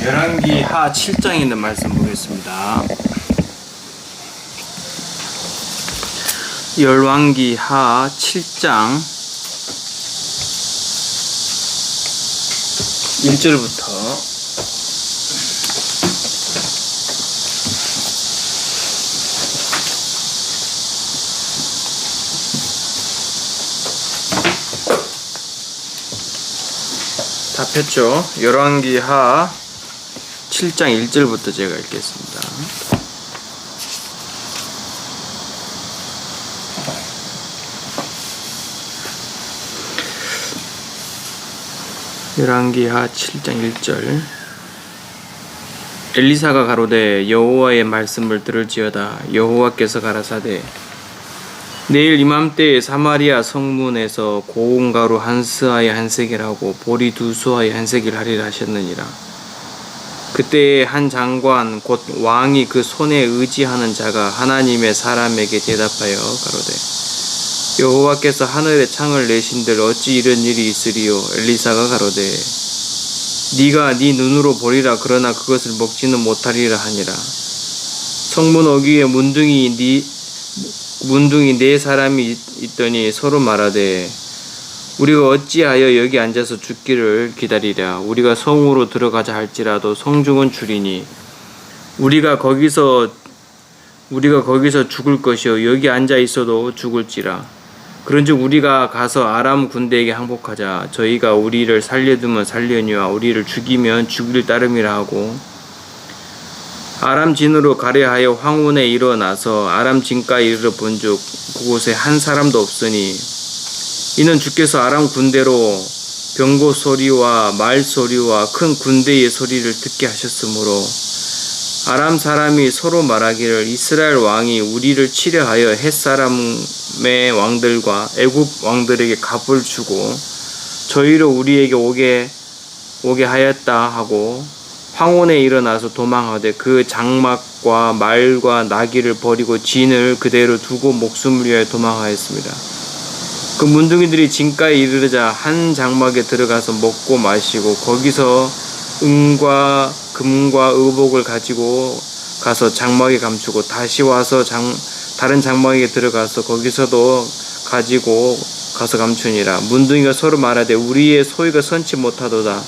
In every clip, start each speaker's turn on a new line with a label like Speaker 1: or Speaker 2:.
Speaker 1: 열왕기하 7장에 있는 말씀 보겠습니다. 열왕기하 7장 1절부터 다 폈죠? 열왕기하 7장 1절부터 제가 읽겠습니다. 열왕기하 7장 1절. 엘리사가 가로되 여호와의 말씀을 들을지어다. 여호와께서 가라사대 내일 이맘때에 사마리아 성문에서 고운 가루 한 스아에 한 세겔하고 보리 두 스아에 한 세겔 하리라 하셨느니라. 그때에 한 장관 곧 왕이 그 손에 의지하는 자가 하나님의 사람에게 대답하여 가로되 여호와께서 하늘에 창을 내신들 어찌 이런 일이 있으리요. 엘리사가 가로되 네가 네 눈으로 보리라. 그러나 그것을 먹지는 못하리라 하니라. 성문 어귀에 문둥이 네 사람이 있더니 서로 말하되 우리가 어찌하여 여기 앉아서 죽기를 기다리랴. 우리가 성으로 들어가자 할지라도 성중은 주리니 우리가 거기서 죽을 것이요 여기 앉아 있어도 죽을지라. 그런즉 우리가 가서 아람 군대에게 항복하자. 저희가 우리를 살려두면 살려니와 우리를 죽이면 죽일 따름이라 하고 아람 진으로 가려하여 황혼에 일어나서 아람 진가에 이르러 본즉 그곳에 한 사람도 없으니 이는 주께서 아람 군대로 병거 소리와 말 소리와 큰 군대의 소리를 듣게 하셨으므로 아람 사람이 서로 말하기를 이스라엘 왕이 우리를 치려하여 헷 사람의 왕들과 애굽 왕들에게 값을 주고 저희로 우리에게 오게 하였다 하고 황혼에 일어나서 도망하되 그 장막과 말과 나귀를 버리고 진을 그대로 두고 목숨을 위하여 도망하였습니다. 그 문둥이들이 진가에 이르자 한 장막에 들어가서 먹고 마시고 거기서 은과 금과 의복을 가지고 가서 장막에 감추고 다시 와서 다른 장막에 들어가서 거기서도 가지고 가서 감추니라. 문둥이가 서로 말하되 우리의 소유가 선치 못하도다.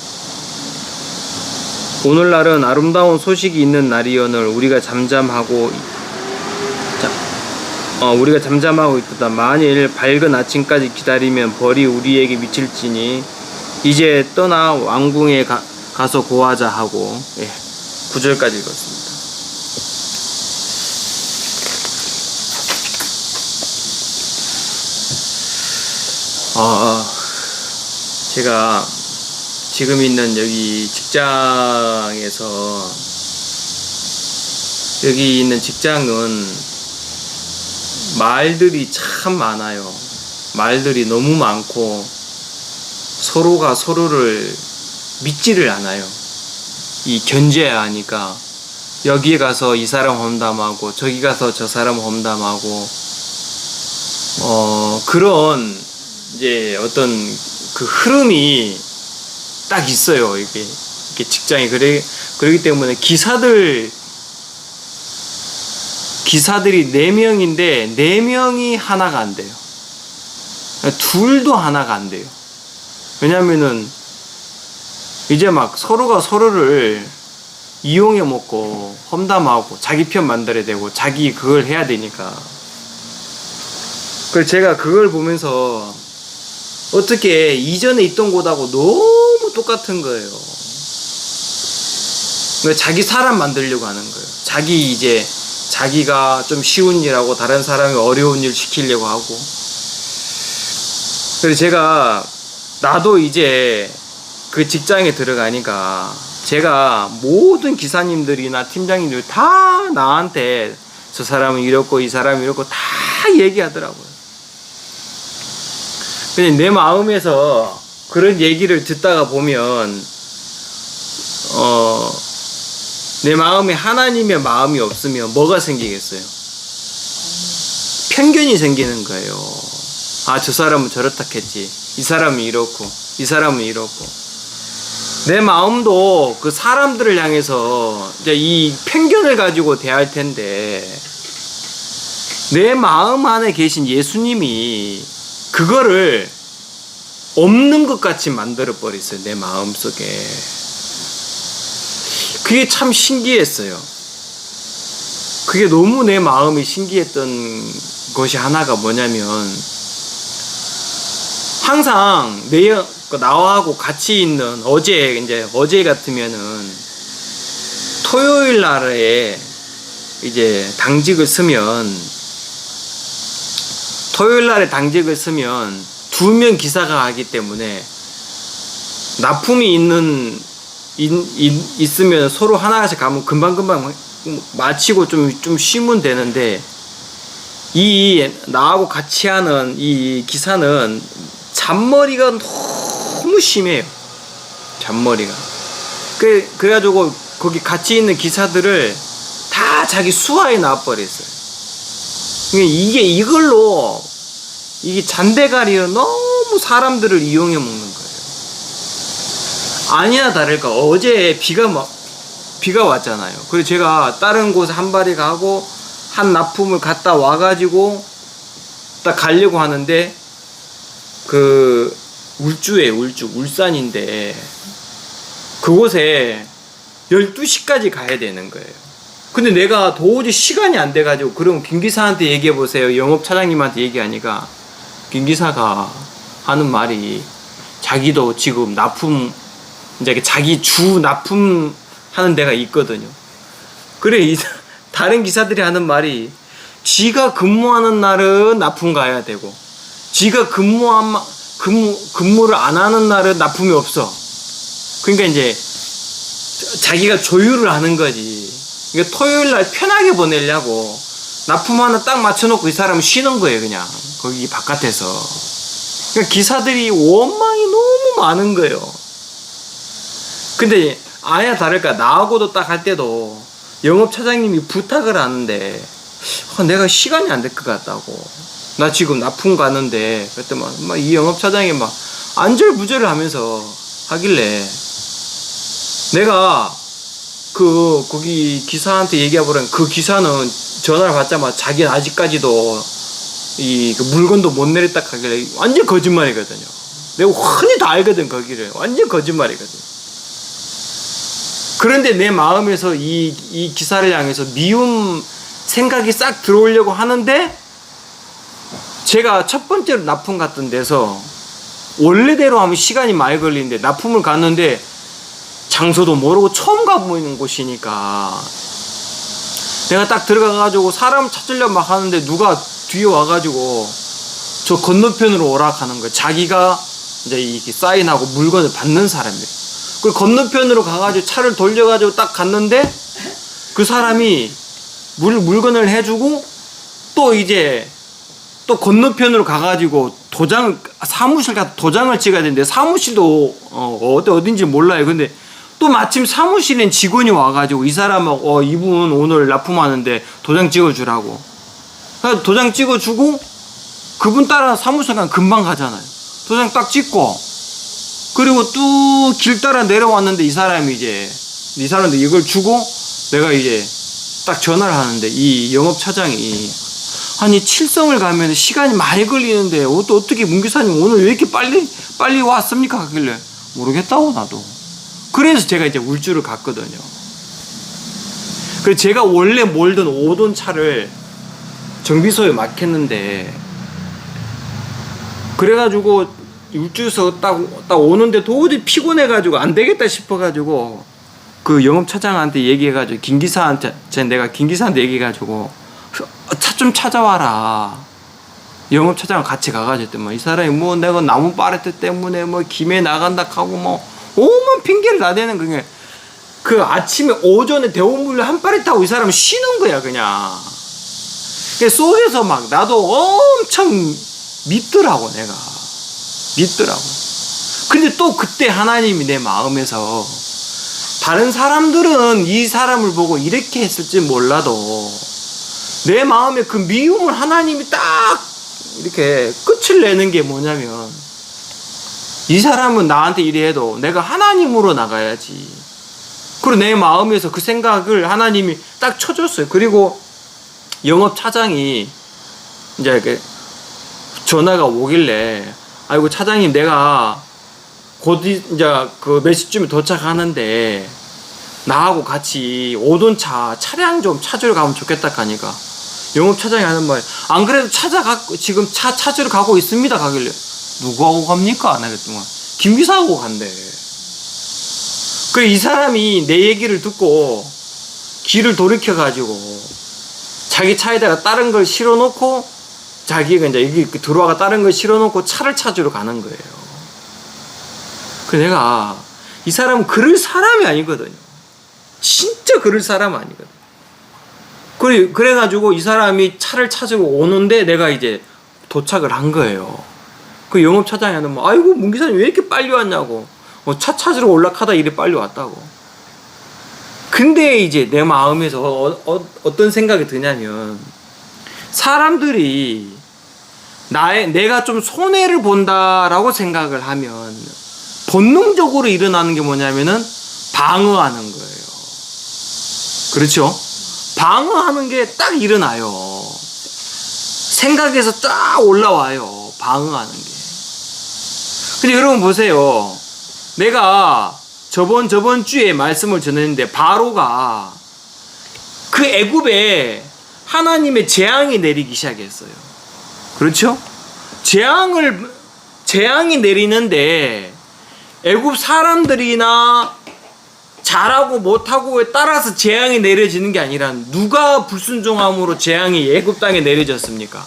Speaker 1: 오늘날은 아름다운 소식이 있는 날이오늘 우리가 잠잠하고 있도다. 만일 밝은 아침까지 기다리면 벌이 우리에게 미칠지니 이제 떠나 왕궁에 가서 고하자 하고 9절까지 읽었습니다. 제가 지금 있는 여기 직장에서 여기 있는 직장은 말들이 참 많아요. 말들이 너무 많고 서로가 서로를 믿지를 않아요. 이 견제해야 하니까 여기에 가서 이 사람 험담하고 저기 가서 저 사람 험담하고 그런 이제 어떤 그 흐름이 딱 있어요. 이게 직장이 그러기 때문에 기사들이 4명인데 4명이 하나가 안 돼요. 둘도 하나가 안 돼요. 왜냐면은 이제 막 서로가 서로를 이용해 먹고 험담하고 자기 편 만들어야 되고 자기 그걸 해야 되니까. 그래서 제가 그걸 보면서 어떻게 이전에 있던 곳하고 너무 똑같은 거예요. 자기 사람 만들려고 하는 거예요. 자기가 좀 쉬운 일하고 다른 사람이 어려운 일 시키려고 하고. 그래서 나도 이제 그 직장에 들어가니까 제가 모든 기사님들이나 팀장님들 다 나한테 저 사람은 이렇고 이 사람은 이렇고 다 얘기하더라고요. 근데 내 마음에서 그런 얘기를 듣다가 보면 내 마음에 하나님의 마음이 없으면 뭐가 생기겠어요? 편견이 생기는 거예요. 아, 저 사람은 저렇다 했지. 이 사람은 이렇고 이 사람은 이렇고. 내 마음도 그 사람들을 향해서 이제 이 편견을 가지고 대할 텐데, 내 마음 안에 계신 예수님이 그거를 없는 것 같이 만들어 버렸어요. 내 마음 속에. 그게 참 신기했어요. 그게 너무 내 마음이 신기했던 것이 하나가 뭐냐면, 항상 나하고 같이 있는 어제 같으면은 토요일 날에 이제 당직을 쓰면, 토요일 날에 당직을 쓰면 2명 기사가 하기 때문에 납품이 있으면 서로 하나씩 가면 금방금방 마치고 좀 쉬면 되는데, 나하고 같이 하는 이 기사는 잔머리가 너무 심해요. 잔머리가. 그래가지고 거기 같이 있는 기사들을 다 자기 수하에 놔버렸어요. 이걸로 잔대가리로 너무 사람들을 이용해 먹는 거예요. 아니나 다를까 어제 비가 왔잖아요. 그래서 제가 다른 곳에 한 발이 가고 한 납품을 갔다 와가지고 딱 가려고 하는데, 그 울산인데 그곳에 12시까지 가야 되는 거예요. 근데 내가 도저히 시간이 안 돼가지고, 그럼 김기사한테 얘기해보세요. 영업 차장님한테 얘기하니까 김기사가 하는 말이, 자기도 지금 이제 자기 주 납품 하는 데가 있거든요. 그래, 다른 기사들이 하는 말이, 지가 근무하는 날은 납품 가야 되고, 지가 근무를 안 하는 날은 납품이 없어. 그러니까 이제 자기가 조율을 하는 거지. 그러니까 토요일 날 편하게 보내려고 납품 하나 딱 맞춰놓고 이 사람은 쉬는 거예요, 그냥. 거기 바깥에서. 그러니까 기사들이 원망이 너무 많은 거예요. 근데 아야 다를까, 나하고도 딱 할 때도 영업 차장님이 부탁을 하는데, 내가 시간이 안 될 것 같다고. 나 지금 납품 가는데, 그때 이 영업 차장이 안절부절을 하면서 하길래, 내가 거기 기사한테 얘기해보라면, 그 기사는 전화를 받자마자 자기는 아직까지도 그 물건도 못 내렸다 하길래, 완전 거짓말이거든요. 내가 훤히 다 알거든, 거기를. 완전 거짓말이거든. 그런데 내 마음에서 이 기사를 향해서 미움 생각이 싹 들어오려고 하는데, 제가 첫 번째로 납품 갔던 데서 원래대로 하면 시간이 많이 걸리는데, 납품을 갔는데 장소도 모르고 처음 가보는 곳이니까, 내가 딱 들어가가지고 사람 찾으려고 막 하는데 누가 뒤에 와가지고 저 건너편으로 오락하는 거예요. 자기가 이제 이렇게 사인하고 물건을 받는 사람이에요. 그리고 건너편으로 가가지고 차를 돌려가지고 딱 갔는데, 그 사람이 물건을 해주고 또 건너편으로 가가지고 사무실 가서 도장을 찍어야 되는데, 사무실도 어딘지 몰라요. 근데 또 마침 사무실엔 직원이 와가지고 이 사람은 이분 오늘 납품하는데 도장 찍어주라고. 그래서 도장 찍어주고 그분 따라 사무실 가면 금방 가잖아요. 도장 딱 찍고, 그리고 또 길 따라 내려왔는데 이 사람도 이걸 주고, 내가 이제 딱 전화를 하는데, 이 영업 차장이, 아니 칠성을 가면 시간이 많이 걸리는데 어떻게 문 기사님 오늘 왜 이렇게 빨리 왔습니까? 하길래, 모르겠다고 나도. 그래서 제가 이제 울주를 갔거든요. 그래서 제가 원래 오던 차를 정비소에 맡겼는데, 그래가지고 울주에서 딱 오는데 도저히 피곤해가지고 안 되겠다 싶어가지고 그 영업 차장한테 얘기해가지고 내가 김기사한테 얘기해가지고 차 좀 찾아와라. 영업 차장 같이 가가지고 했더니 이 사람이 내가 나무 파레트 때문에 김해 나간다 하고 오만 핑계를 다 대는 거야. 그 아침에 오전에 대원물로 한 파레 타고 이 사람은 쉬는 거야 그냥. 속에서 나도 엄청 믿더라고, 내가. 믿더라고. 근데 또 그때 하나님이 내 마음에서, 다른 사람들은 이 사람을 보고 이렇게 했을지 몰라도 내 마음에 그 미움을 하나님이 딱 이렇게 끝을 내는 게 뭐냐면, 이 사람은 나한테 이래해도 내가 하나님으로 나가야지. 그리고 내 마음에서 그 생각을 하나님이 딱 쳐줬어요. 그리고 영업 차장이 이제 이렇게 전화가 오길래, 아이고 차장님, 내가 곧 이제 그 몇 시쯤에 도착하는데 나하고 같이 오던 차량 좀 찾으러 가면 좋겠다 하니까 영업 차장이 하는 말, 안 그래도 지금 차 찾으러 가고 있습니다 가길래, 누구하고 갑니까? 나 그랬더니 김 기사하고 간대. 그래, 이 사람이 내 얘기를 듣고 길을 돌이켜 가지고 자기 차에다가 다른 걸 실어놓고, 자기가 이제 여기 들어와가 다른 걸 실어놓고 차를 찾으러 가는 거예요. 그 내가 이 사람은 그럴 사람이 아니거든요. 진짜 그럴 사람 아니거든. 그래가지고 이 사람이 차를 찾으러 오는데 내가 이제 도착을 한 거예요. 그 영업차장이 하는 뭐, 아이고 문 기사님 왜 이렇게 빨리 왔냐고, 차 찾으러 올라가다 이래 빨리 왔다고. 근데 이제 내 마음에서 어떤 생각이 드냐면, 사람들이 내가 좀 손해를 본다라고 생각을 하면 본능적으로 일어나는 게 뭐냐면은 방어하는 거예요. 그렇죠? 방어하는 게 딱 일어나요. 생각에서 쫙 올라와요. 방어하는 게. 근데 여러분 보세요. 내가 저번 주에 말씀을 전했는데, 바로가 그 애굽에 하나님의 재앙이 내리기 시작했어요. 그렇죠? 재앙이 내리는데 애굽 사람들이나 잘하고 못하고에 따라서 재앙이 내려지는 게 아니라, 누가 불순종함으로 재앙이 애굽 땅에 내려졌습니까?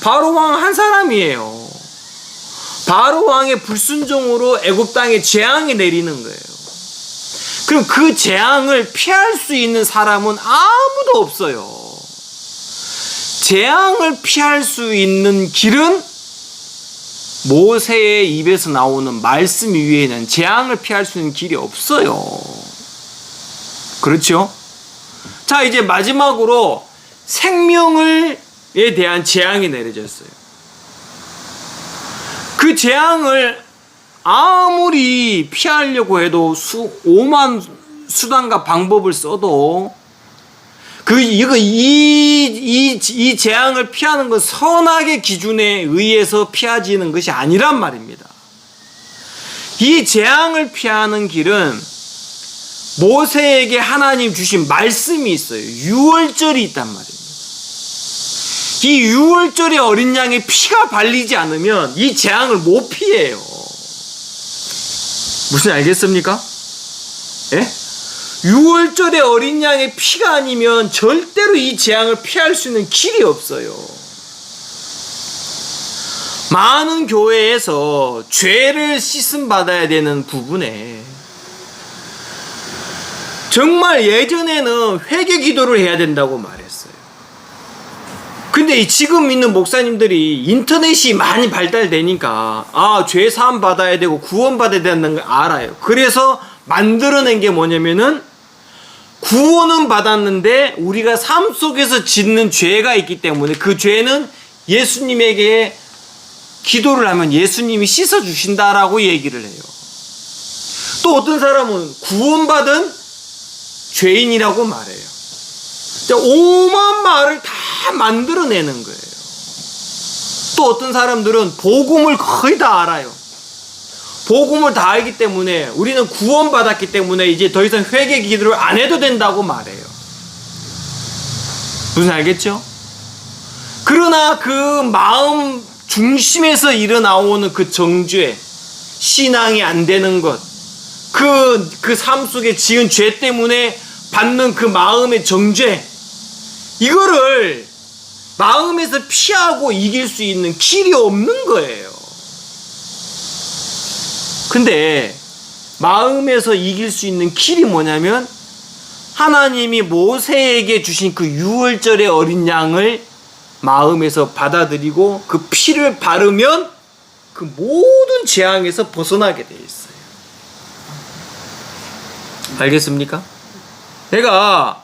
Speaker 1: 바로 왕 한 사람이에요. 바로 왕의 불순종으로 애굽 땅에 재앙이 내리는 거예요. 그럼 그 재앙을 피할 수 있는 사람은 아무도 없어요. 재앙을 피할 수 있는 길은 모세의 입에서 나오는 말씀 위에는 재앙을 피할 수 있는 길이 없어요. 그렇죠? 자, 이제 마지막으로 생명에 대한 재앙이 내려졌어요. 그 재앙을 아무리 피하려고 해도 오만 수단과 방법을 써도 이 재앙을 피하는 건 선악의 기준에 의해서 피하지는 것이 아니란 말입니다. 이 재앙을 피하는 길은 모세에게 하나님 주신 말씀이 있어요. 유월절이 있단 말입니다. 이 유월절에 어린 양의 피가 발리지 않으면 이 재앙을 못 피해요. 무슨 알겠습니까? 예? 6월절에 어린 양의 피가 아니면 절대로 이 재앙을 피할 수 있는 길이 없어요. 많은 교회에서 죄를 씻음 받아야 되는 부분에 정말 예전에는 회개 기도를 해야 된다고 말했어요. 근데 지금 있는 목사님들이 인터넷이 많이 발달되니까 죄 사함 받아야 되고 구원 받아야 된다는 걸 알아요. 그래서 만들어낸 게 뭐냐면은, 구원은 받았는데 우리가 삶 속에서 짓는 죄가 있기 때문에 그 죄는 예수님에게 기도를 하면 예수님이 씻어주신다라고 얘기를 해요. 또 어떤 사람은 구원받은 죄인이라고 말해요. 오만 말을 다 만들어내는 거예요. 또 어떤 사람들은 복음을 거의 다 알아요. 복음을 다 알기 때문에 우리는 구원받았기 때문에 이제 더 이상 회개 기도를 안 해도 된다고 말해요. 무슨 알겠죠? 그러나 그 마음 중심에서 일어나오는 그 정죄, 신앙이 안 되는 것, 그 삶 속에 지은 죄 때문에 받는 그 마음의 정죄, 이거를 마음에서 피하고 이길 수 있는 길이 없는 거예요. 근데 마음에서 이길 수 있는 길이 뭐냐면, 하나님이 모세에게 주신 그 유월절의 어린 양을 마음에서 받아들이고 그 피를 바르면 그 모든 재앙에서 벗어나게 돼 있어요. 알겠습니까? 내가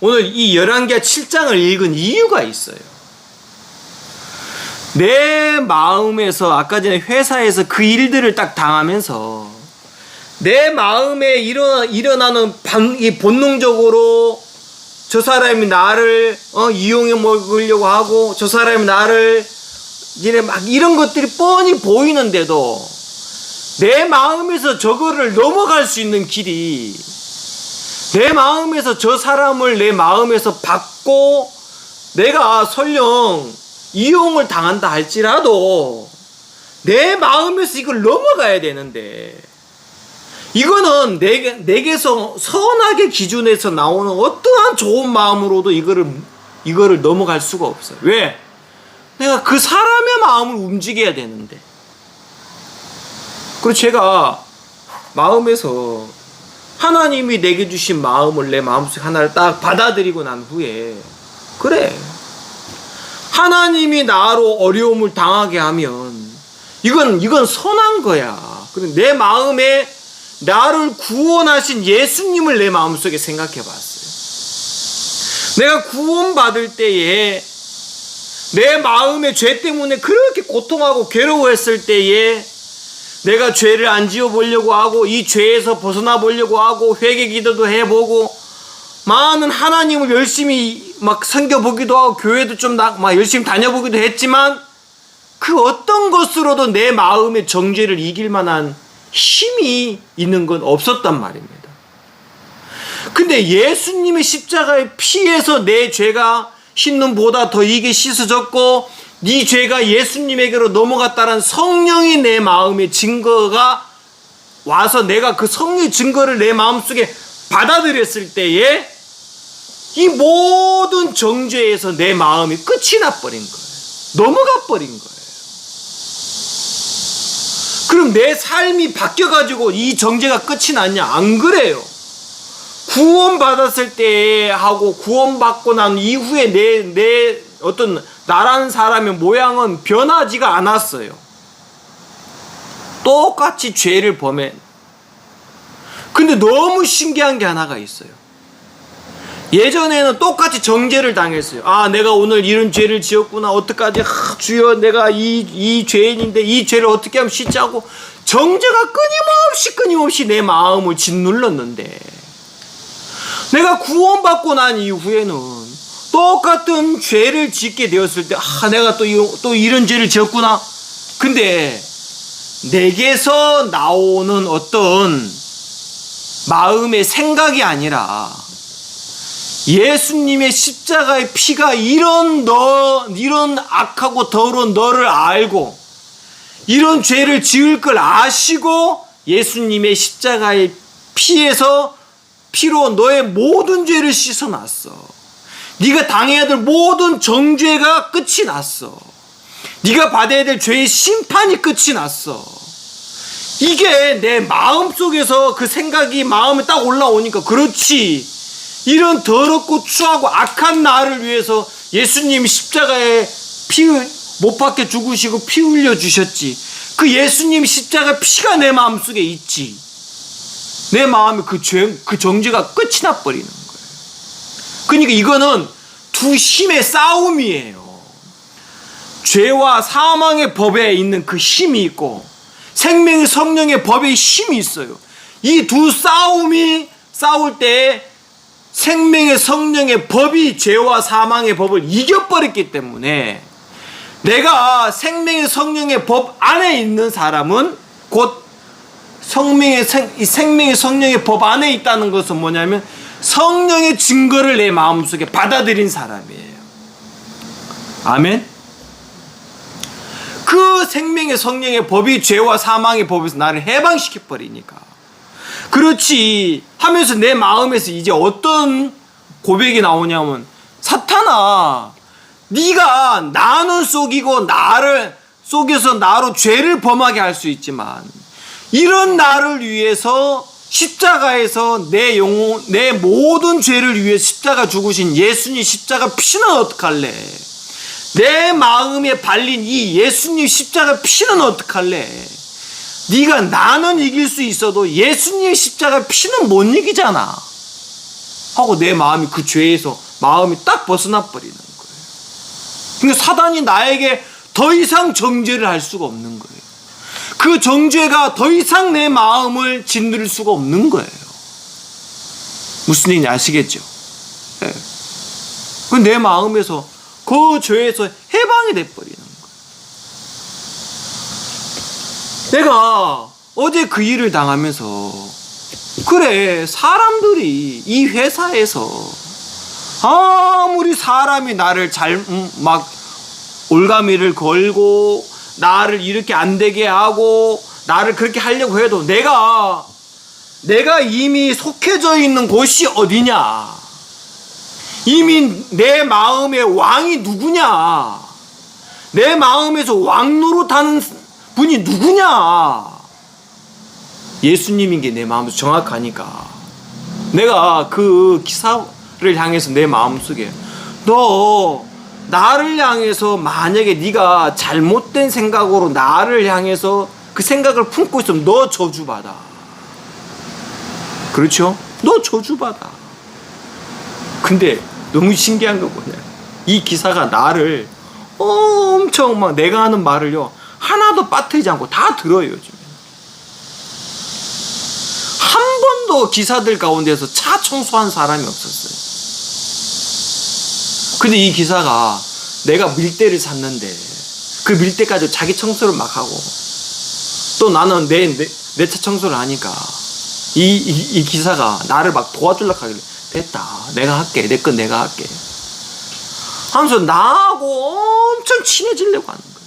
Speaker 1: 오늘 이 열왕기하 7장을 읽은 이유가 있어요. 내 마음에서 아까 전에 회사에서 그 일들을 딱 당하면서 내 마음에 일어나는 이 본능적으로 저 사람이 나를 이용해 먹으려고 하고 저 사람이 나를 막 이런 것들이 뻔히 보이는데도 내 마음에서 저거를 넘어갈 수 있는 길이 내 마음에서 저 사람을 내 마음에서 받고 내가 설령 이용을 당한다 할지라도 내 마음에서 이걸 넘어가야 되는데 이거는 내게서 선하게 기준에서 나오는 어떠한 좋은 마음으로도 이거를 넘어갈 수가 없어요. 왜? 내가 그 사람의 마음을 움직여야 되는데. 그리고 제가 마음에서 하나님이 내게 주신 마음을 내 마음속에 하나를 딱 받아들이고 난 후에 그래, 하나님이 나로 어려움을 당하게 하면 이건 선한 거야. 그리고 내 마음에 나를 구원하신 예수님을 내 마음속에 생각해 봤어요. 내가 구원받을 때에 내 마음의 죄 때문에 그렇게 고통하고 괴로워했을 때에 내가 죄를 안 지어보려고 하고 이 죄에서 벗어나 보려고 하고 회개 기도도 해보고 많은 하나님을 열심히 막 섬겨보기도 하고 교회도 좀 막 열심히 다녀보기도 했지만 그 어떤 것으로도 내 마음의 정죄를 이길 만한 힘이 있는 건 없었단 말입니다. 근데 예수님의 십자가의 피에서 내 죄가 흰눈보다 더 이게 씻어졌고 네 죄가 예수님에게로 넘어갔다는 성령이 내 마음의 증거가 와서 내가 그 성령의 증거를 내 마음속에 받아들였을 때에 이 모든 정죄에서 내 마음이 끝이 나버린 거예요. 넘어가 버린 거예요. 그럼 내 삶이 바뀌어가지고 이 정죄가 끝이 났냐? 안 그래요. 구원받았을 때 하고 구원받고 난 이후에 내 어떤 나라는 사람의 모양은 변하지가 않았어요. 똑같이 죄를 범해. 근데 너무 신기한 게 하나가 있어요. 예전에는 똑같이 정죄를 당했어요. 아, 내가 오늘 이런 죄를 지었구나. 어떡하지? 주여, 내가 이 죄인인데 이 죄를 어떻게 하면 씻자고 정죄가 끊임없이 내 마음을 짓눌렀는데 내가 구원받고 난 이후에는 똑같은 죄를 짓게 되었을 때 내가 또 이런 죄를 지었구나. 근데 내게서 나오는 어떤 마음의 생각이 아니라 예수님의 십자가의 피가 이런 악하고 더러운 너를 알고 이런 죄를 지을 걸 아시고 예수님의 십자가의 피로 너의 모든 죄를 씻어놨어. 네가 당해야 될 모든 정죄가 끝이 났어. 네가 받아야 될 죄의 심판이 끝이 났어. 이게 내 마음속에서 그 생각이 마음에 딱 올라오니까 그렇지, 이런 더럽고 추하고 악한 나를 위해서 예수님이 십자가에 피 못 박혀 죽으시고 피 흘려 주셨지. 그 예수님 십자가 피가 내 마음속에 있지. 내 마음에 그 정죄가 끝이 나버리는 거예요. 그러니까 이거는 두 힘의 싸움이에요. 죄와 사망의 법에 있는 그 힘이 있고 생명의 성령의 법에 힘이 있어요. 이 두 싸움이 싸울 때 생명의 성령의 법이 죄와 사망의 법을 이겨버렸기 때문에 내가 생명의 성령의 법 안에 있는 사람은 곧 생명의 성령의 법 안에 있다는 것은 뭐냐면 성령의 증거를 내 마음속에 받아들인 사람이에요. 아멘. 그 생명의 성령의 법이 죄와 사망의 법에서 나를 해방시켜버리니까 그렇지 하면서 내 마음에서 이제 어떤 고백이 나오냐면, 사탄아, 네가 나는 속이고 나를 속여서 나로 죄를 범하게 할 수 있지만 이런 나를 위해서 십자가에서 내 모든 죄를 위해 십자가 죽으신 예수님 십자가 피는 어떡할래? 내 마음에 발린 이 예수님 십자가 피는 어떡할래? 네가 나는 이길 수 있어도 예수님 십자가 피는 못 이기잖아 하고 내 마음이 그 죄에서 마음이 딱 벗어나 버리는 거예요. 그러니까 사단이 나에게
Speaker 2: 더 이상 정죄를 할 수가 없는 거예요. 그 정죄가 더 이상 내 마음을 짓누를 수가 없는 거예요. 무슨 얘기인지 아시겠죠? 네. 내 마음에서 그 죄에서 해방이 돼버리는 거예요. 내가 어제 그 일을 당하면서 그래, 사람들이 이 회사에서 아무리 사람이 나를 막 올가미를 걸고 나를 이렇게 안 되게 하고 나를 그렇게 하려고 해도 내가 이미 속해져 있는 곳이 어디냐? 이미 내 마음의 왕이 누구냐? 내 마음에서 왕 노릇하는 분이 누구냐? 예수님인 게 내 마음에서 정확하니까 내가 그 기사를 향해서 내 마음속에 너 나를 향해서 만약에 네가 잘못된 생각으로 나를 향해서 그 생각을 품고 있으면 너 저주받아. 그렇죠? 너 저주받아. 근데 너무 신기한 거 뭐냐, 이 기사가 나를 엄청 막 내가 하는 말을요 하나도 빠뜨리지 않고 다 들어요. 요즘에 한 번도 기사들 가운데서 차 청소한 사람이 없었어요. 근데 이 기사가 내가 밀대를 샀는데 그 밀대까지 자기 청소를 막 하고 또 나는 내 차 청소를 하니까 이 기사가 나를 막 도와주려고 하길래 됐다, 내가 할게, 내 건 내가 할게 하면서 나하고 엄청 친해지려고 하는 거예요.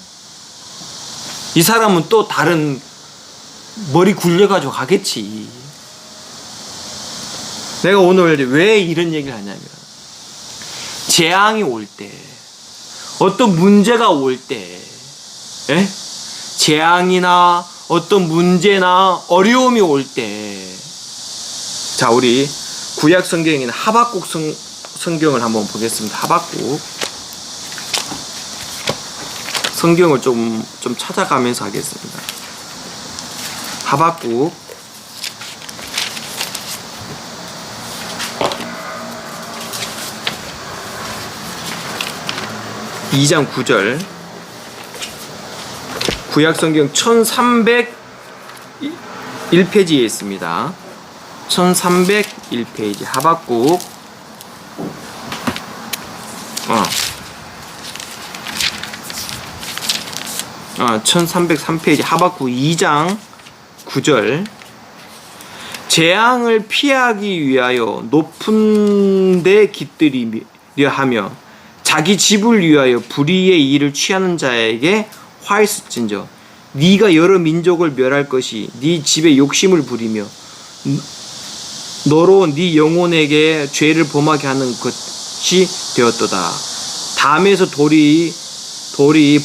Speaker 2: 이 사람은 또 다른 머리 굴려가지고 가겠지. 내가 오늘 왜 이런 얘기를 하냐면, 재앙이 올 때, 어떤 문제가 올 때, 재앙이나 어떤 문제나 어려움이 올 때, 자, 우리 구약 성경에 있는 하박국 성경을 한번 보겠습니다. 하박국 성경을 좀 찾아가면서 하겠습니다. 하박국 2장 9절, 구약 성경 1301페이지에 있습니다. 1301페이지 하박국 1303페이지 하박국 2장 9절, 재앙을 피하기 위하여 높은 데 깃들이려 하며 자기 집을 위하여 불의의 일을 취하는 자에게 화했을진저 네가 여러 민족을 멸할 것이 네 집에 욕심을 부리며 너로 네 영혼에게 죄를 범하게 하는 것이 되었도다. 담에서 돌이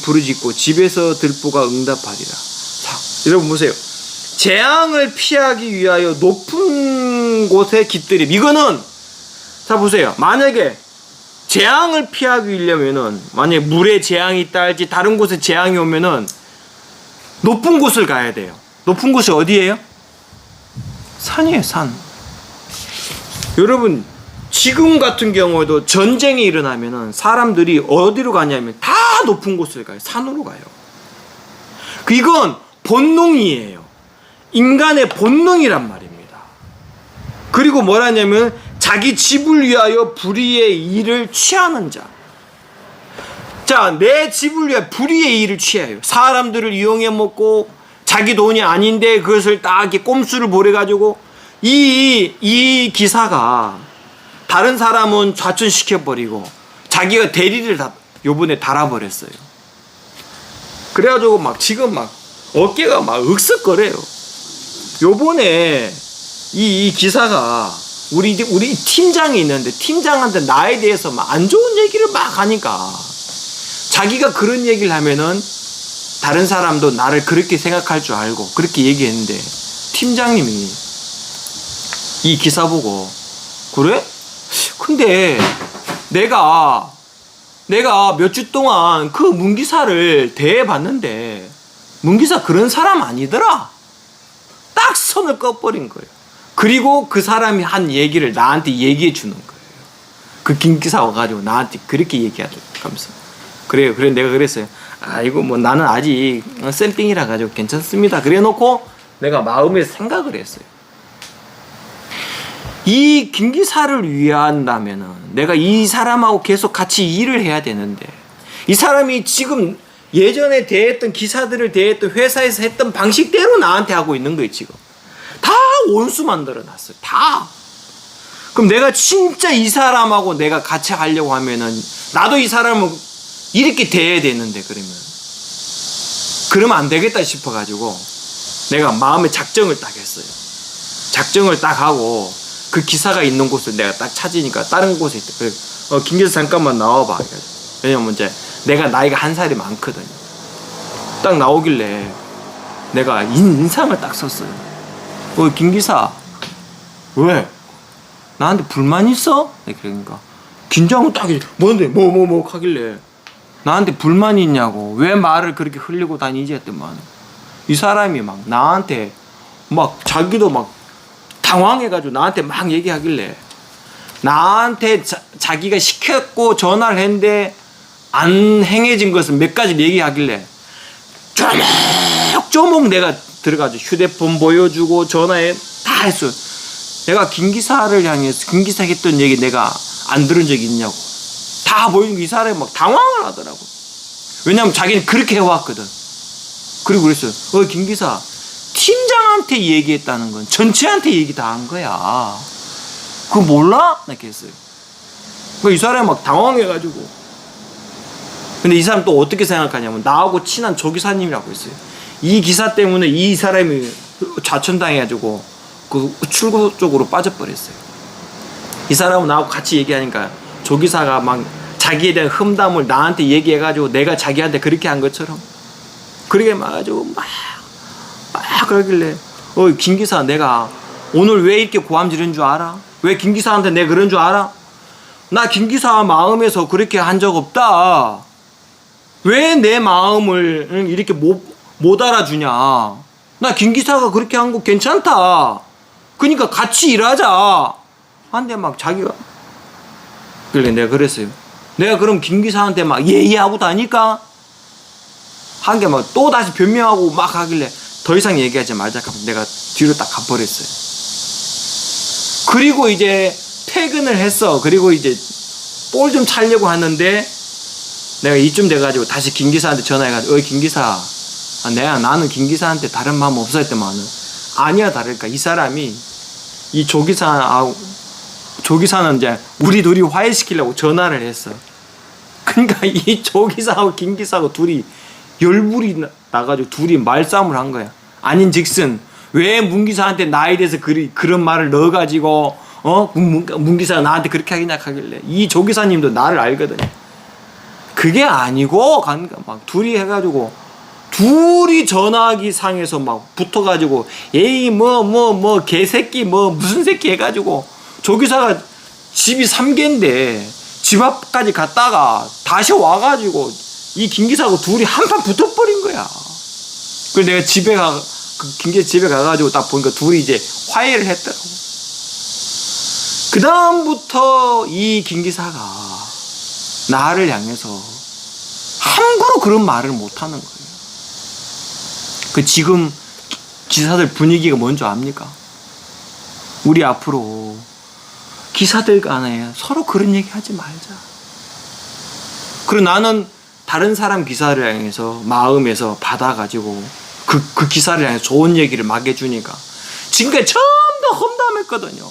Speaker 2: 부르짖고 집에서 들보가 응답하리라. 자, 여러분 보세요. 재앙을 피하기 위하여 높은 곳에 깃들임. 이거는 자 보세요. 만약에 재앙을 피하기 위하면은, 만약에 물에 재앙이 있다 할지 다른 곳에 재앙이 오면은 높은 곳을 가야 돼요. 높은 곳이 어디예요? 산이에요, 산. 여러분, 지금 같은 경우에도 전쟁이 일어나면은 사람들이 어디로 가냐면 다 높은 곳을 가요. 산으로 가요. 이건 본능이에요. 인간의 본능이란 말입니다. 그리고 뭐라냐면 자기 집을 위하여 불의의 일을 취하는 자. 자, 내 집을 위하여 불의의 일을 취해요. 사람들을 이용해 먹고 자기 돈이 아닌데 그것을 딱 이렇게 꼼수를 부려가지고 이 기사가 다른 사람은 좌천시켜버리고 자기가 대리를 요번에 달아버렸어요. 그래가지고 막 지금 막 어깨가 막 으쓱거려요. 요번에 이 기사가 우리 팀장이 있는데 팀장한테 나에 대해서 막 안 좋은 얘기를 막 하니까 자기가 그런 얘기를 하면은 다른 사람도 나를 그렇게 생각할 줄 알고 그렇게 얘기했는데 팀장님이 이 기사 보고 그래? 근데 내가 몇 주 동안 그 문기사를 대해봤는데 문기사 그런 사람 아니더라. 딱 선을 꺼버린 거예요. 그리고 그 사람이 한 얘기를 나한테 얘기해 주는 거예요. 그 김기사 와가지고 나한테 그렇게 얘기하면서. 그래요. 그래 내가 그랬어요. 아이고 뭐 나는 아직 쌤삥이라 가지고 괜찮습니다. 그래 놓고 내가 마음에 생각을 했어요. 이 김 기사를 위한다면은 내가 이 사람하고 계속 같이 일을 해야 되는데, 이 사람이 지금 예전에 대했던 기사들을 대했던 회사에서 했던 방식대로 나한테 하고 있는 거예요. 지금 다 원수 만들어 놨어요. 다. 그럼 내가 진짜 이 사람하고 내가 같이 하려고 하면은 나도 이 사람을 이렇게 대해야 되는데, 그러면 안 되겠다 싶어가지고 내가 마음의 작정을 딱 했어요. 작정을 딱 하고 그 기사가 있는 곳을 내가 딱 찾으니까 다른 곳에 있다. 김 기사 잠깐만 나와봐. 왜냐면 이제 내가 나이가 한 살이 많거든요. 딱 나오길래 내가 인상을 딱 썼어요. 김 기사, 왜? 나한테 불만 있어? 그러니까 긴장을 딱 뭔데 뭐 하길래 나한테 불만이 있냐고, 왜 말을 그렇게 흘리고 다니지 했더만 이 사람이 막 나한테 막 자기도 막 당황해가지고 나한테 막 얘기하길래, 나한테 자기가 시켰고 전화를 했는데 안 행해진 것을 몇 가지 얘기하길래 쪼목 내가 들어가지고 휴대폰 보여주고 전화해 다 했어요. 내가 김 기사를 향해서 김 기사 했던 얘기 내가 안 들은 적이 있냐고 다 보여주고 이 사람이 막 당황을 하더라고. 왜냐면 자기는 그렇게 해왔거든. 그리고 그랬어요. 김 기사, 팀장한테 얘기했다는 건 전체한테 얘기 다 한 거야. 그거 몰라? 이렇게 했어요. 이 사람이 막 당황해가지고. 근데 이 사람 또 어떻게 생각하냐면 나하고 친한 조기사님이라고 있어요. 이 기사 때문에 이 사람이 좌천당해가지고 그 출구 쪽으로 빠져버렸어요. 이 사람은 나하고 같이 얘기하니까 조기사가 막 자기에 대한 흠담을 나한테 얘기해가지고 내가 자기한테 그렇게 한 것처럼 그렇게 막가지고 막 그러길래 김 기사, 내가 오늘 왜 이렇게 고함 지른 줄 알아? 왜 김 기사한테 내가 그런 줄 알아? 나 김 기사 마음에서 그렇게 한 적 없다. 왜 내 마음을 이렇게 못 알아주냐? 나 김 기사가 그렇게 한 거 괜찮다. 그러니까 같이 일하자. 한데 막 자기가 그래 내가 그랬어요. 내가 그럼 김 기사한테 막 예의하고 다니까 한 게 막 또 다시 변명하고 막 하길래 더 이상 얘기하지 말자 하고 내가 뒤로 딱 가버렸어요. 그리고 이제 퇴근을 했어. 그리고 이제 볼 좀 차려고 하는데 내가 이쯤 돼가지고 다시 김 기사한테 전화해가지고 김 기사, 나는 김 기사한테 다른 마음 없었더만은 아니야 다를까 이 사람이 이 조기사는 이제 우리 둘이 화해시키려고 전화를 했어. 그러니까 이 조기사하고 김 기사하고 둘이 열불이 나가지고 둘이 말싸움을 한 거야. 아닌즉슨 왜 문 기사한테 나에 대해서 그런 말을 넣어가지고 문 기사가 나한테 그렇게 하겠냐 하길래 이 조기사님도 나를 알거든요. 그게 아니고 막 둘이 해가지고 둘이 전화기 상에서 막 붙어가지고 에이 뭐 개새끼 뭐 무슨 새끼 해가지고 조기사가 집이 3개인데 집 앞까지 갔다가 다시 와가지고 이 김기사하고 둘이 한판 붙어버린 거야. 그래서 내가 김기사 집에 가가지고 딱 보니까 둘이 이제 화해를 했더라고. 그 다음부터 이 김기사가 나를 향해서 함부로 그런 말을 못하는 거예요. 지금 기사들 분위기가 뭔지 압니까? 우리 앞으로 기사들 간에 서로 그런 얘기 하지 말자. 그리고 나는 다른 사람 기사를 향해서 마음에서 받아가지고 그 기사를 향해서 좋은 얘기를 막 해주니까 지금까지 전부 험담했거든요.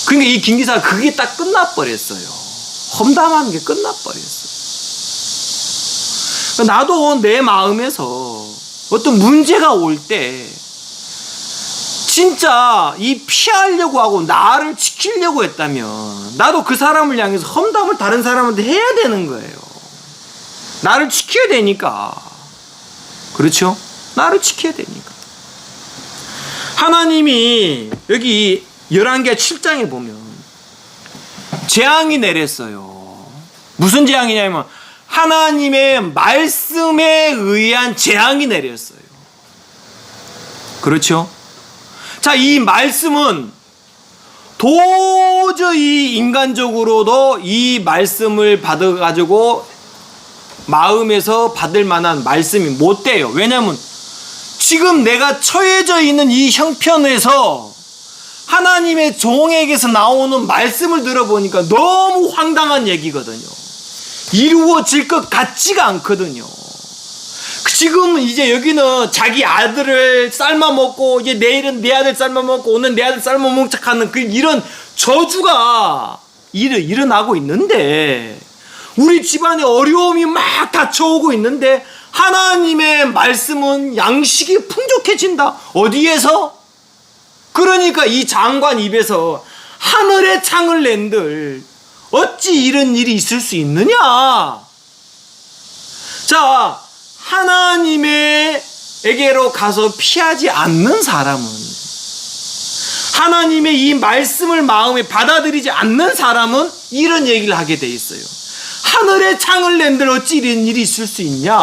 Speaker 2: 그러니까 이 김 기사가 그게 딱 끝나버렸어요. 험담하는 게 끝나버렸어요. 나도 내 마음에서 어떤 문제가 올 때 진짜 이 피하려고 하고 나를 지키려고 했다면 나도 그 사람을 향해서 험담을 다른 사람한테 해야 되는 거예요. 나를 지켜야 되니까. 그렇죠? 나를 지켜야 되니까. 하나님이 여기 11개 7장에 보면 재앙이 내렸어요. 무슨 재앙이냐면 하나님의 말씀에 의한 재앙이 내렸어요. 그렇죠? 자, 이 말씀은 도저히 인간적으로도 이 말씀을 받아가지고 마음에서 받을 만한 말씀이 못 돼요. 왜냐하면 지금 내가 처해져 있는 이 형편에서 하나님의 종에게서 나오는 말씀을 들어보니까 너무 황당한 얘기거든요. 이루어질 것 같지가 않거든요. 지금 이제 여기는 자기 아들을 삶아먹고 이제 내일은 내 아들 삶아먹고 오늘 내 아들 삶아먹는 척하는 그 이런 저주가 일어나고 있는데, 우리 집안에 어려움이 막 닥쳐오고 있는데 하나님의 말씀은 양식이 풍족해진다. 어디에서? 그러니까 이 장관 입에서 하늘의 창을 낸들 어찌 이런 일이 있을 수 있느냐. 자, 하나님에게로 가서 피하지 않는 사람은, 하나님의 이 말씀을 마음에 받아들이지 않는 사람은 이런 얘기를 하게 돼 있어요. 하늘의 창을 낸들 어찌 이런 일이 있을 수 있냐.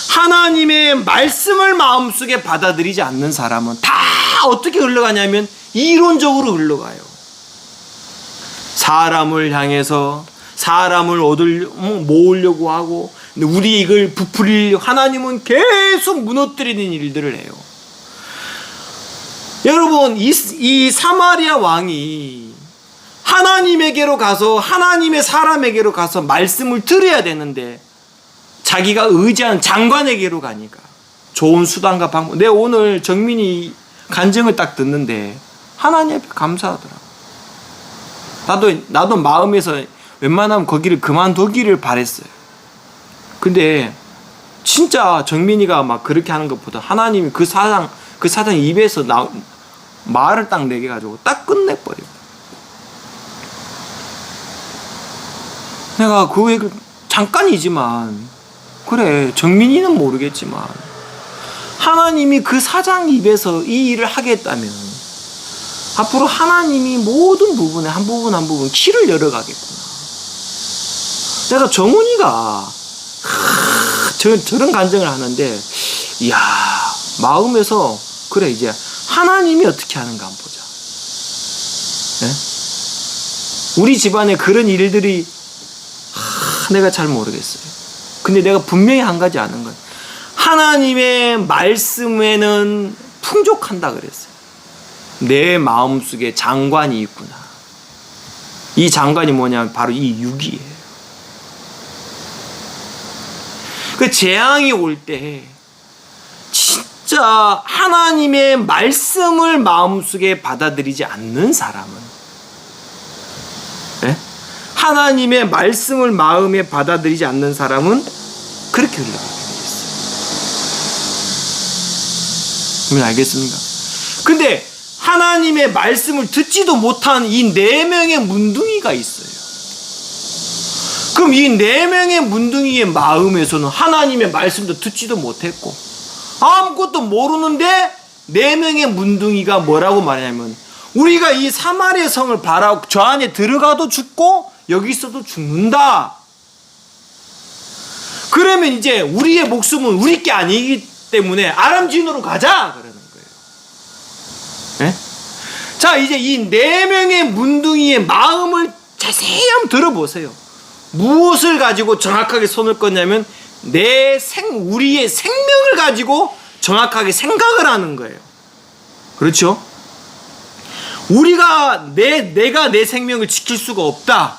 Speaker 2: 하나님의 말씀을 마음속에 받아들이지 않는 사람은 다 어떻게 흘러가냐면 이론적으로 흘러가요. 사람을 향해서 사람을 모으려고 하고, 우리 이걸 부풀리려고 하나님은 계속 무너뜨리는 일들을 해요. 여러분, 이 사마리아 왕이 하나님에게로 가서, 하나님의 사람에게로 가서 말씀을 들어야 되는데 자기가 의지한 장관에게로 가니까 좋은 수단과 방법. 내가 오늘 정민이 간증을 딱 듣는데 하나님 앞에 감사하더라. 나도 마음에서 웬만하면 거기를 그만두기를 바랬어요. 근데 진짜 정민이가 막 그렇게 하는 것보다 하나님이 그 사장 입에서 말을 딱 내게 가지고 딱 끝내버려. 내가 그 얘기를 잠깐이지만, 그래 정민이는 모르겠지만 하나님이 그 사장 입에서 이 일을 하겠다면 앞으로 하나님이 모든 부분에 한 부분 길을 열어가겠구나. 내가 정훈이가 저런 간증을 하는데, 이야, 마음에서 그래 이제 하나님이 어떻게 하는가 한번 보자. 네? 우리 집안에 그런 일들이 내가 잘 모르겠어요. 근데 내가 분명히 한 가지 아는 건, 하나님의 말씀에는 풍족한다 그랬어요. 내 마음속에 장관이 있구나. 이 장관이 뭐냐면 바로 이 육이에요. 그 재앙이 올 때 진짜 하나님의 말씀을 마음속에 받아들이지 않는 사람은, 네? 하나님의 말씀을 마음에 받아들이지 않는 사람은 그렇게 흘러가게 되겠어요. 여러분 알겠습니까? 근데 하나님의 말씀을 듣지도 못한 이 4명의 문둥이가 있어요. 그럼 이 4명의 문둥이의 마음에서는 하나님의 말씀도 듣지도 못했고 아무것도 모르는데 4명의 문둥이가 뭐라고 말하냐면, 우리가 이 사마리아 성을 바라고 저 안에 들어가도 죽고 여기 있어도 죽는다. 그러면 이제 우리의 목숨은 우리 게 아니기 때문에 아람진으로 가자 그러는 거예요. 네? 자, 이제 이 4명의 문둥이의 마음을 자세히 한번 들어보세요. 무엇을 가지고 정확하게 손을 껐냐면 우리의 생명을 가지고 정확하게 생각을 하는 거예요. 그렇죠? 내가 내 생명을 지킬 수가 없다.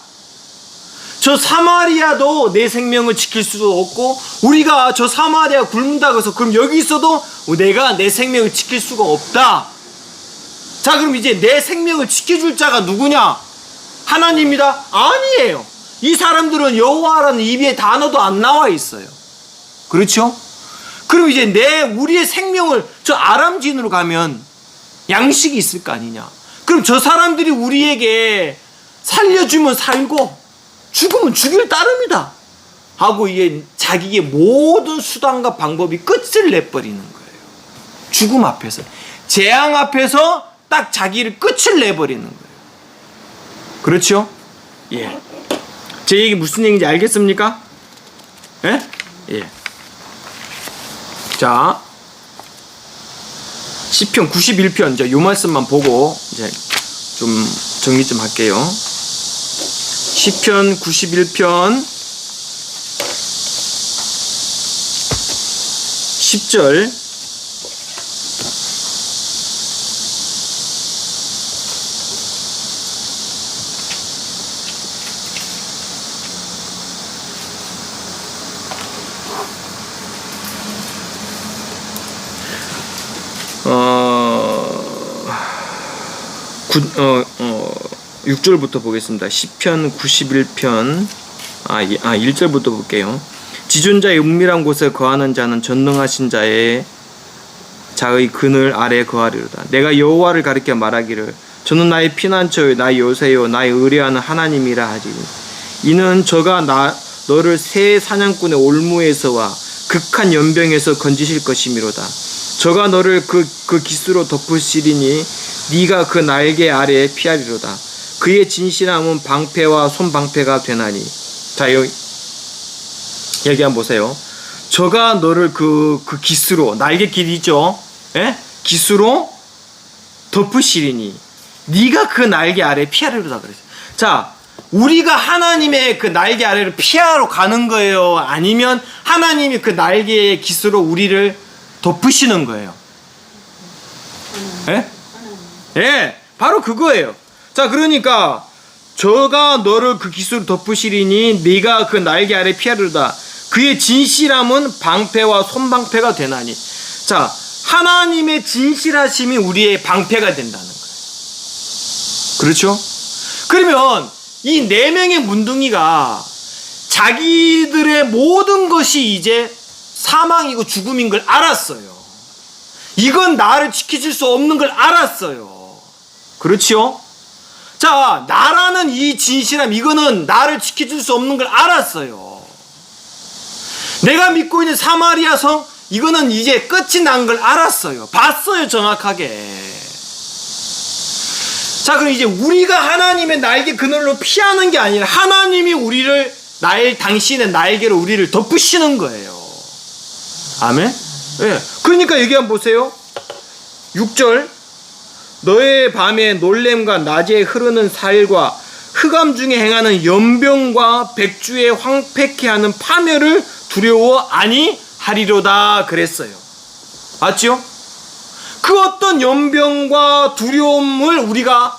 Speaker 2: 저 사마리아도 내 생명을 지킬 수도 없고, 우리가 저 사마리아 굶는다고 해서 그럼 여기 있어도 내가 내 생명을 지킬 수가 없다. 자, 그럼 이제 내 생명을 지켜줄 자가 누구냐? 하나님입니다? 아니에요. 이 사람들은 여호와라는 입에 단어도 안 나와 있어요. 그렇죠? 그럼 이제 우리의 생명을 저 아람진으로 가면 양식이 있을 거 아니냐? 그럼 저 사람들이 우리에게 살려주면 살고 죽으면 죽일 따름이다 하고 이게 자기의 모든 수단과 방법이 끝을 내버리는 거예요. 죽음 앞에서, 재앙 앞에서 딱 자기를 끝을 내버리는 거예요. 그렇죠? 예. 제 얘기 무슨 얘기인지 알겠습니까? 예? 예. 자, 시편 91편 이제 요 말씀만 보고 이제 좀 정리 좀 할게요. 시편 91편 10절 어, 6절부터 보겠습니다. 시편 91편 1절부터 볼게요. 지존자의 은밀한 곳에 거하는 자는 전능하신 자의 그늘 아래 거하리로다. 내가 여호와를 가리켜 말하기를 저는 나의 피난처요 나의 요새요 나의 의뢰하는 하나님이라 하지. 이는 저가 너를 새 사냥꾼의 올무에서와 극한 연병에서 건지실 것이미로다. 저가 너를 그 기수로 덮으시리니 네가 그 날개 아래에 피하리로다. 그의 진실함은 방패와 손방패가 되나니. 자, 여기 한번 보세요. 저가 너를 그 기수로, 날개 길이죠? 예? 기수로 덮으시리니 네가 그 날개 아래 피하리로다 그랬어요. 자, 우리가 하나님의 그 날개 아래를 피하러 가는 거예요? 아니면 하나님이 그 날개의 기수로 우리를 덮으시는 거예요? 예? 예, 바로 그거예요. 자, 그러니까 저가 너를 그 기수로 덮으시리니 네가 그 날개 아래 피하리로다. 그의 진실함은 방패와 손방패가 되나니. 자, 하나님의 진실하심이 우리의 방패가 된다는 거예요. 그렇죠? 그러면 이 네 명의 문둥이가 자기들의 모든 것이 이제 사망이고 죽음인 걸 알았어요. 이건 나를 지켜줄 수 없는 걸 알았어요. 그렇지요? 자, 나라는 이 진실함, 이거는 나를 지켜줄 수 없는 걸 알았어요. 내가 믿고 있는 사마리아 성, 이거는 이제 끝이 난 걸 알았어요. 봤어요, 정확하게. 자, 그럼 이제 우리가 하나님의 날개 그늘로 피하는 게 아니라 하나님이 우리를 당신의 날개로 우리를 덮으시는 거예요. 아멘? 예. 그러니까 여기 한번 보세요. 6절. 너의 밤에 놀램과 낮에 흐르는 살과 흑암 중에 행하는 연병과 백주에 황폐케 하는 파멸을 두려워 아니하리로다 그랬어요. 맞죠? 그 어떤 연병과 두려움을 우리가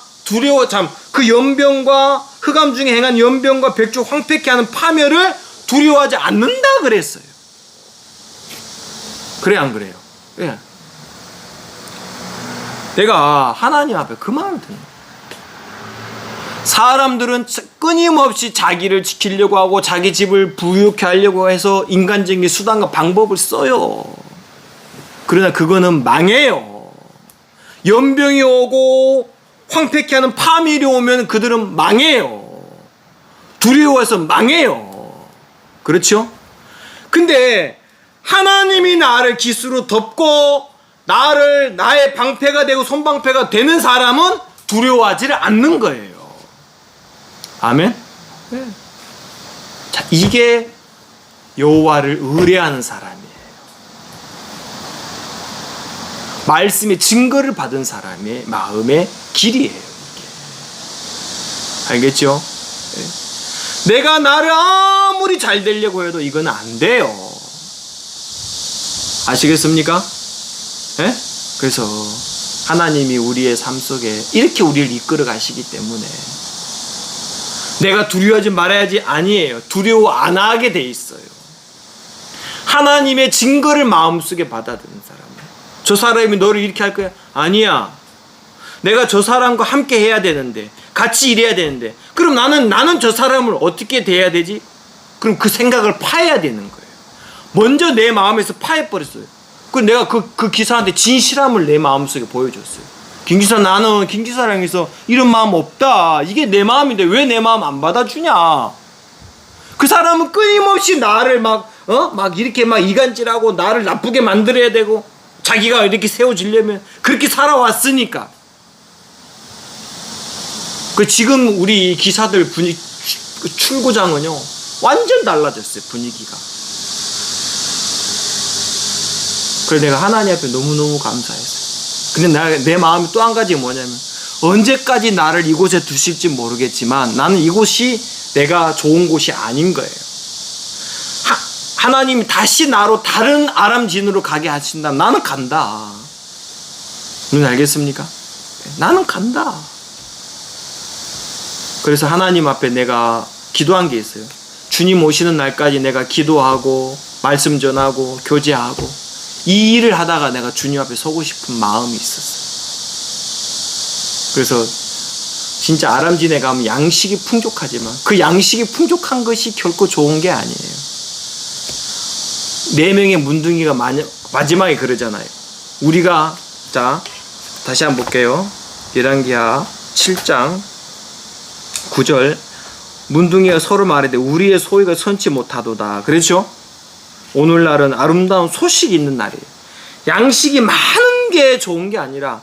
Speaker 2: 그 연병과 흑암 중에 행한 연병과 백주 황폐케 하는 파멸을 두려워하지 않는다 그랬어요. 그래 안 그래요? 예. 내가 하나님 앞에 그 마음을 드는 거예요. 사람들은 끊임없이 자기를 지키려고 하고 자기 집을 부유케 하려고 해서 인간적인 수단과 방법을 써요. 그러나 그거는 망해요. 연병이 오고 황폐케 하는 파멸이 오면 그들은 망해요. 두려워해서 망해요. 그렇죠? 근데 하나님이 나를 기수로 덮고 나의 방패가 되고 손방패가 되는 사람은 두려워하지를 않는 거예요. 아멘? 네. 자, 이게 여호와를 의뢰하는 사람이에요. 말씀의 증거를 받은 사람의 마음의 길이에요. 이게. 알겠죠? 네. 내가 나를 아무리 잘 되려고 해도 이건 안 돼요. 아시겠습니까? 예? 그래서 하나님이 우리의 삶 속에 이렇게 우리를 이끌어 가시기 때문에 내가 두려워하지 말아야지 아니에요. 두려워 안 하게 돼 있어요. 하나님의 증거를 마음속에 받아들인 사람. 저 사람이 너를 이렇게 할 거야? 아니야. 내가 저 사람과 함께 해야 되는데, 같이 일해야 되는데, 그럼 나는 저 사람을 어떻게 대해야 되지? 그럼 그 생각을 파야 되는 거예요. 먼저 내 마음에서 파해버렸어요. 그래서 내가 그 기사한테 진실함을 내 마음속에 보여줬어요. 김기사, 나는 김기사를 향해서 이런 마음 없다. 이게 내 마음인데 왜 내 마음 안 받아주냐? 그 사람은 끊임없이 나를 막 이렇게 막 이간질하고 나를 나쁘게 만들어야 되고 자기가 이렇게 세워지려면 그렇게 살아왔으니까. 그 지금 우리 기사들 출구장은요 완전 달라졌어요. 분위기가. 그래서 내가 하나님 앞에 너무너무 감사했어요. 근데 내 마음이 또 한 가지 뭐냐면 언제까지 나를 이곳에 두실지 모르겠지만 나는 이곳이 내가 좋은 곳이 아닌 거예요. 하나님이 다시 나로 다른 아람 진으로 가게 하신다면 나는 간다. 누군 알겠습니까? 나는 간다. 그래서 하나님 앞에 내가 기도한 게 있어요. 주님 오시는 날까지 내가 기도하고 말씀 전하고 교제하고 이 일을 하다가 내가 주님 앞에 서고 싶은 마음이 있었어요. 그래서 진짜 아람진에 가면 양식이 풍족하지만 그 양식이 풍족한 것이 결코 좋은 게 아니에요. 4명의 문둥이가 마지막에 그러잖아요. 우리가 자 다시 한번 볼게요. 열왕기하 7장 9절 문둥이가 서로 말하되 우리의 소유가 선치 못하도다. 그렇죠? 오늘날은 아름다운 소식이 있는 날이에요. 양식이 많은 게 좋은 게 아니라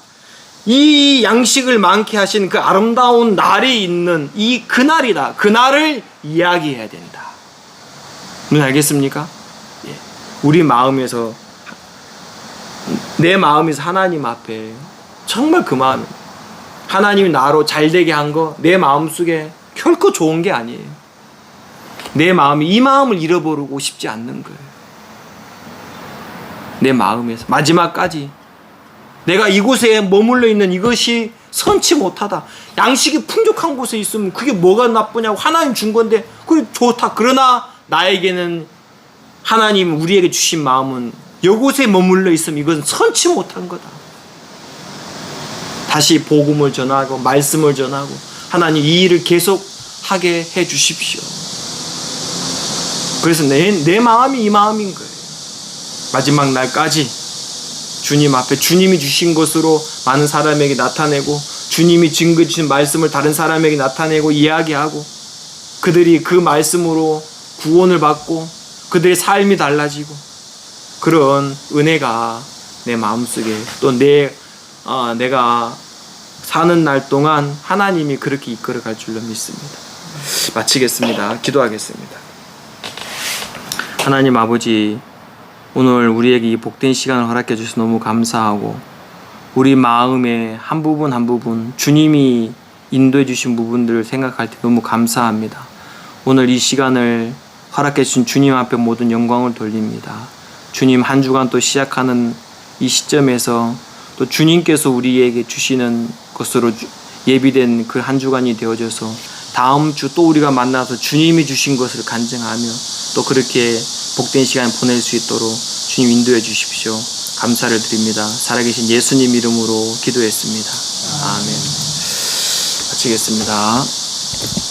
Speaker 2: 이 양식을 많게 하신 그 아름다운 날이 있는 이 그날이다. 그날을 이야기해야 된다. 문 알겠습니까? 예. 우리 마음에서 내 마음에서 하나님 앞에 정말 그 마음 하나님이 나로 잘되게 한 거 내 마음속에 결코 좋은 게 아니에요. 내 마음이 이 마음을 잃어버리고 싶지 않는 거예요. 내 마음에서 마지막까지 내가 이곳에 머물러 있는 이것이 선치 못하다. 양식이 풍족한 곳에 있으면 그게 뭐가 나쁘냐고 하나님 준 건데 그게 좋다. 그러나 나에게는 하나님 우리에게 주신 마음은 이곳에 머물러 있으면 이것은 선치 못한 거다. 다시 복음을 전하고 말씀을 전하고 하나님 이 일을 계속 하게 해 주십시오. 그래서 내 마음이 이 마음인 거예요. 마지막 날까지 주님 앞에 주님이 주신 것으로 많은 사람에게 나타내고 주님이 증거 주신 말씀을 다른 사람에게 나타내고 이야기하고 그들이 그 말씀으로 구원을 받고 그들의 삶이 달라지고 그런 은혜가 내 마음속에 또 내가 사는 날 동안 하나님이 그렇게 이끌어갈 줄로 믿습니다. 마치겠습니다. 기도하겠습니다. 하나님 아버지, 오늘 우리에게 이 복된 시간을 허락해 주셔서 너무 감사하고 우리 마음의 한 부분 한 부분 주님이 인도해 주신 부분들을 생각할 때 너무 감사합니다. 오늘 이 시간을 허락해 주신 주님 앞에 모든 영광을 돌립니다. 주님 한 주간 또 시작하는 이 시점에서 또 주님께서 우리에게 주시는 것으로 예비된 그 한 주간이 되어져서 다음 주 또 우리가 만나서 주님이 주신 것을 간증하며 또 그렇게 복된 시간 보낼 수 있도록 주님 인도해 주십시오. 감사를 드립니다. 살아계신 예수님 이름으로 기도했습니다. 아멘. 마치겠습니다.